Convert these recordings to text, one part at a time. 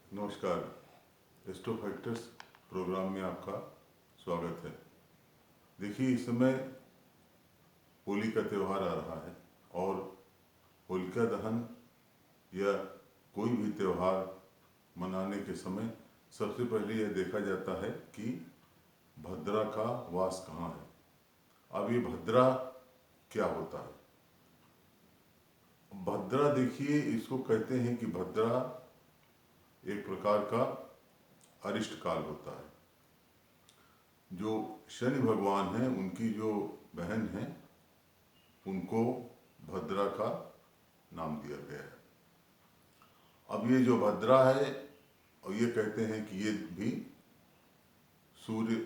नमस्कार। Astro factors programme में आपका स्वागत है। देखिए, इस समय होली का त्यौहार आ रहा है और होलिका दहन या कोई भी त्यौहार मनाने के समय सबसे पहले यह देखा जाता है कि भद्रा का वास कहाँ है। अब ये भद्रा क्या होता है? भद्रा, देखिए, इसको कहते हैं कि भद्रा एक प्रकार का अरिष्ट काल होता है। जो शनि भगवान हैं, उनकी जो बहन है, उनको भद्रा का नाम दिया गया है। अब ये जो भद्रा है, और ये कहते हैं कि ये भी सूर्य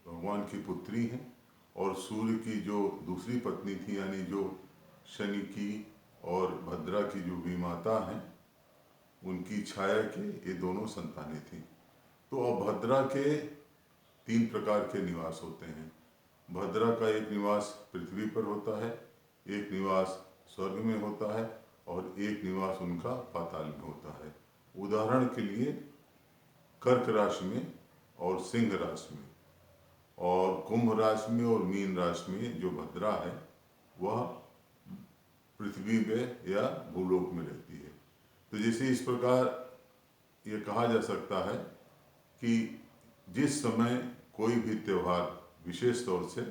भगवान की पुत्री हैं और सूर्य की जो दूसरी पत्नी थी, यानी जो शनि की और भद्रा की जो भी माता हैं, उनकी छाया के ये दोनों संतानें थीं। तो अब भद्रा के 3 प्रकार के निवास होते हैं। भद्रा का एक निवास पृथ्वी पर होता है, एक निवास स्वर्ग में होता है और एक निवास उनका पाताल में होता है। उदाहरण के लिए कर्क राशि में और सिंह राशि में और कुंभ राशि में और मीन राशि में जो भद्रा है वह पृथ्वी में या भूलोक में रहती है। तो जैसे इस प्रकार ये कहा जा सकता है कि जिस समय कोई भी त्यौहार विशेष तौर से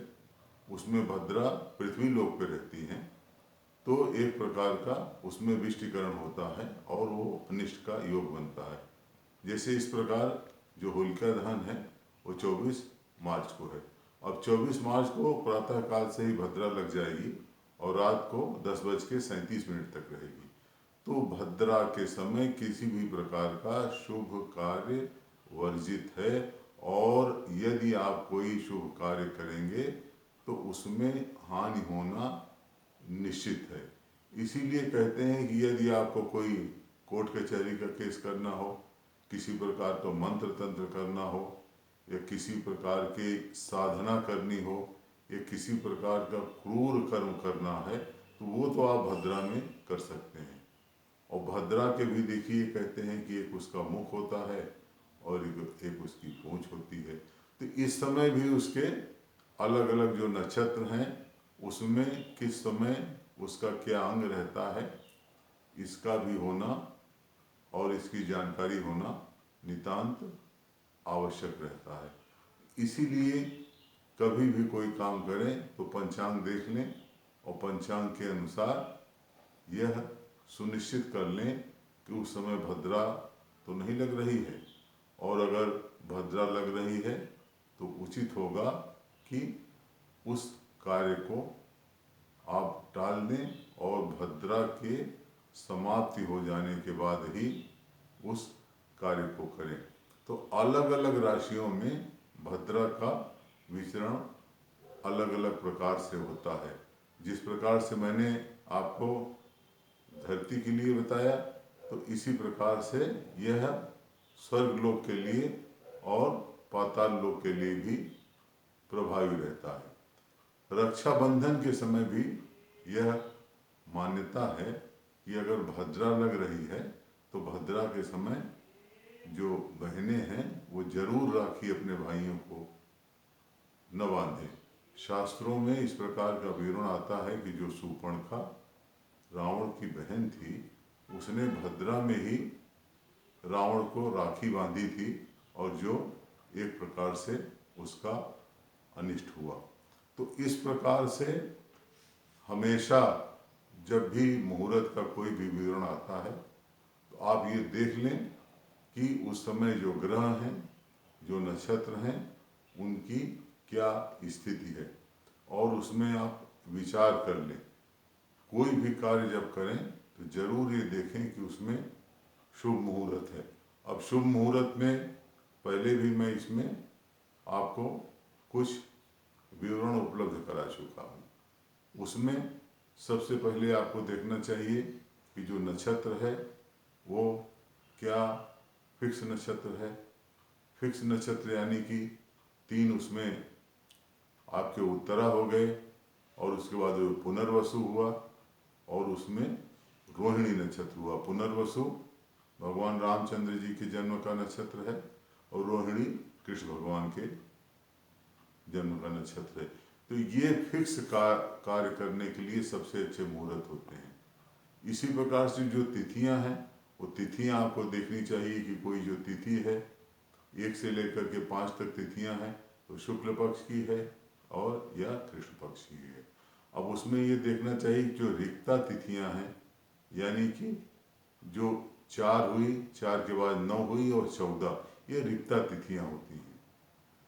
उसमें भद्रा पृथ्वी लोक पे रहती हैं, तो एक प्रकार का उसमें विष्टिकरण होता है और वो अनिष्ट का योग बनता है। जैसे इस प्रकार जो होलिका दहन है वो 24 मार्च को है। अब 24 मार्च को प्रातः काल से ही भद्रा लग जाएगी और रात को 10:37 तक रहेगी। तो भद्रा के समय किसी भी प्रकार का शुभ कार्य वर्जित है और यदि आप कोई शुभ कार्य करेंगे तो उसमें हानि होना निश्चित है। इसीलिए कहते हैं कि यदि आपको कोई कोर्ट कचहरी का केस करना हो, किसी प्रकार का मंत्र तंत्र करना हो या किसी प्रकार की साधना करनी हो या किसी प्रकार का क्रूर कर्म करना है, तो वो तो आप भद्रा में कर सकते हैं। और भद्रा के भी देखिए, कहते हैं कि एक उसका मुख होता है और एक उसकी पूंछ होती है। तो इस समय भी उसके अलग अलग जो नक्षत्र हैं उसमें किस समय उसका क्या अंग रहता है, इसका भी होना और इसकी जानकारी होना नितांत आवश्यक रहता है। इसीलिए कभी भी कोई काम करें तो पंचांग देख लें और पंचांग के अनुसार यह सुनिश्चित कर लें कि उस समय भद्रा तो नहीं लग रही है, और अगर भद्रा लग रही है तो उचित होगा कि उस कार्य को आप टाल दें और भद्रा के समाप्ति हो जाने के बाद ही उस कार्य को करें। तो अलग अलग राशियों में भद्रा का विचरण अलग अलग प्रकार से होता है। जिस प्रकार से मैंने आपको धरती के लिए बताया, तो इसी प्रकार से यह स्वर्ग लोक के लिए और पाताल लोक के लिए भी प्रभावी रहता है। रक्षाबंधन के समय भी यह मान्यता है कि अगर भद्रा लग रही है तो भद्रा के समय जो बहनें हैं वो जरूर राखी अपने भाइयों को न बांधें। शास्त्रों में इस प्रकार का विवरण आता है कि जो शूर्पणखा रावण की बहन थी, उसने भद्रा में ही रावण को राखी बांधी थी और जो एक प्रकार से उसका अनिष्ट हुआ। तो इस प्रकार से हमेशा जब भी मुहूर्त का कोई भी विवरण आता है तो आप ये देख लें कि उस समय जो ग्रह हैं, जो नक्षत्र हैं, उनकी क्या स्थिति है और उसमें आप विचार कर लें। कोई भी कार्य जब करें तो जरूर ये देखें कि उसमें शुभ मुहूर्त है। अब शुभ मुहूर्त में पहले भी मैं इसमें आपको कुछ विवरण उपलब्ध करा चुका हूँ। उसमें सबसे पहले आपको देखना चाहिए कि जो नक्षत्र है वो क्या फिक्स नक्षत्र है। फिक्स नक्षत्र यानी कि 3 उसमें आपके उत्तरा हो गए और उसके बाद पुनर्वसु हुआ और उसमें रोहिणी नक्षत्र हुआ। पुनर्वसु भगवान रामचंद्र जी के जन्म का नक्षत्र है और रोहिणी कृष्ण भगवान के जन्म का नक्षत्र है। तो ये फिक्स कार्य करने के लिए सबसे अच्छे मुहूर्त होते हैं। इसी प्रकार से जो तिथियां हैं वो तिथियां आपको देखनी चाहिए कि कोई जो तिथि है 1 से लेकर के 5 तक तिथियां हैं तो शुक्ल पक्ष की है और या कृष्ण पक्ष की है। अब उसमें ये देखना चाहिए कि जो रिक्ता तिथियां हैं यानी कि जो 4 हुई, 4 के बाद 9 हुई और 14 ये रिक्ता तिथियां होती हैं।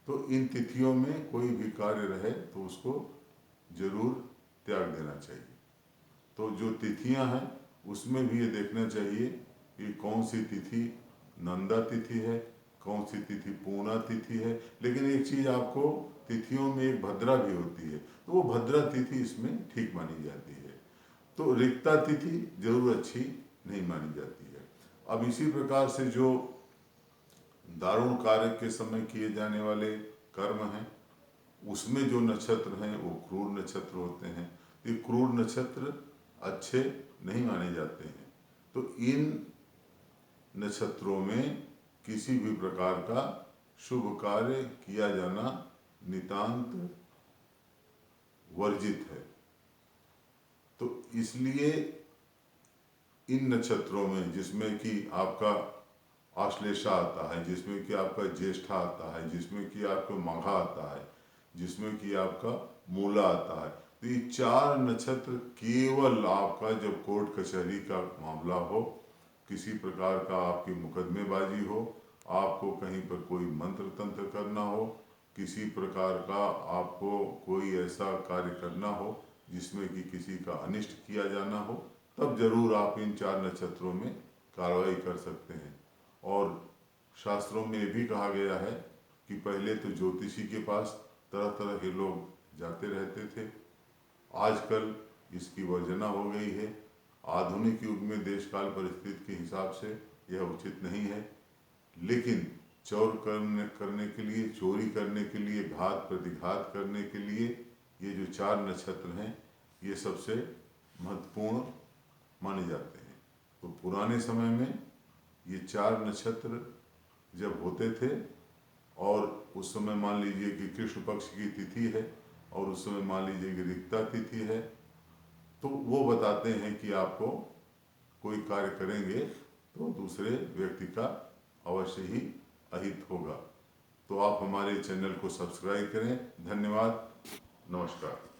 तो इन तिथियों में कोई भी कार्य रहे तो उसको जरूर त्याग देना चाहिए। तो जो तिथियां हैं उसमें भी ये देखना चाहिए कि कौन सी तिथि नंदा तिथि है, कौन सी तिथि पूर्णा तिथि है। लेकिन एक चीज़ आपको तिथियों में एक भद्रा भी होती है तो वो भद्रा तिथि इसमें ठीक मानी जाती है। तो रिक्ता तिथि जरूर अच्छी नहीं मानी जाती है। अब इसी प्रकार से जो दारुण कार्य के समय किए जाने वाले कर्म हैं उसमें जो नक्षत्र हैं वो क्रूर नक्षत्र होते हैं। ये क्रूर नक्षत्र अच्छे नहीं माने जाते हैं। तो इन नक्षत्रों में किसी भी प्रकार का शुभ कार्य किया जाना नितांत वर्जित है। तो इसलिए इन नक्षत्रों में जिसमें कि आपका आश्लेषा आता है, जिसमें कि आपका ज्येष्ठा आता है, जिसमें कि आपका माघा आता है, जिसमें कि आपका मूला आता है, तो ये 4 नक्षत्र केवल आपका जब कोर्ट कचहरी का मामला हो, किसी प्रकार का आपकी मुकदमेबाजी हो, आपको कहीं पर कोई मंत्र तंत्र करना हो, किसी प्रकार का आपको कोई ऐसा कार्य करना हो जिसमें कि किसी का अनिष्ट किया जाना हो, तब जरूर आप इन 4 नक्षत्रों में कार्रवाई कर सकते हैं। और शास्त्रों में ये भी कहा गया है कि पहले तो ज्योतिषी के पास तरह तरह के लोग जाते रहते थे, आजकल इसकी वर्जना हो गई है। आधुनिक युग में देश काल परिस्थिति के हिसाब से यह उचित नहीं है। लेकिन चोर करने के लिए, चोरी करने के लिए, घात प्रतिघात करने के लिए ये जो 4 नक्षत्र हैं ये सबसे महत्वपूर्ण माने जाते हैं। तो पुराने समय में ये 4 नक्षत्र जब होते थे और उस समय मान लीजिए कि कृष्ण पक्ष की तिथि है और उस समय मान लीजिए कि रिक्ता तिथि है, तो वो बताते हैं कि आपको कोई कार्य करेंगे तो दूसरे व्यक्ति का अवश्य ही अहित होगा। तो आप हमारे चैनल को सब्सक्राइब करें। धन्यवाद, नमस्कार।